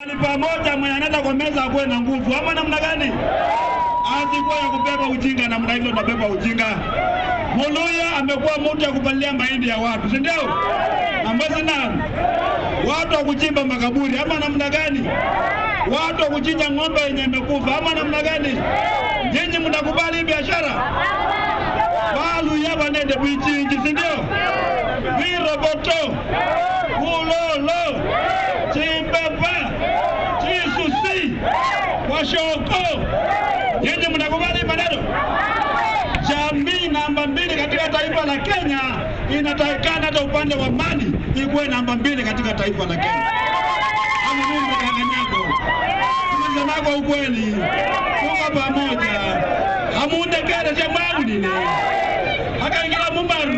Ni pamoja mwenye anaenda kwa meza akuwe na nguvu. Ama namna gani? Asikuwa ya kubeba ujinga namna hivyo nabeba ujinga. Muluya amekuwa mtu ya kupalilia mahindi ya watu, si ndio? Ambazo na watu wa kuchimba makaburi ama namna gani? Watu wa kuchinja ng'ombe yenye imekufa ama namna gani? Nyinyi mnakubali biashara? Walu ya banende bichinji, si ndio? Viroboto, ulolo, chimbaba, chisusi, washoko. Nyinyi mnakubali maneno? Jamii namba 2 katika taifa la Kenya inatakikana hata upande wa mali ikuwe namba 2 katika taifa la Kenya. Mungu mkanganyako. Tunasema kwa ukweli. Tuko pamoja. Hamunde kare cha mwangu nini? Haka ingira mumbaru.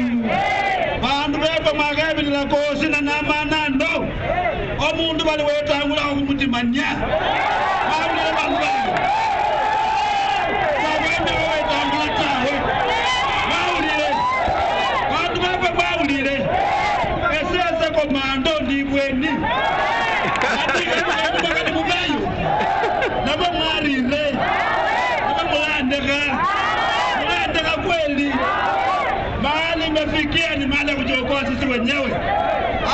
Bandu beko magabi la kosi na namanando. Omundu bali wetangula okumutimanya. Bandu bandu. Komando ndibweni ati mubayo nabo mwarire nabo mulandeka kweli. Mahali imefikia ni mahali kujiokoa sisi wenyewe.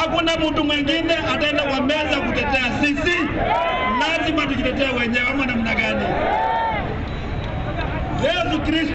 Hakuna mtu mwingine ataenda kwa meza kutetea sisi, lazima tujitetee wenyewe. Ama namna gani? Yesu Kristo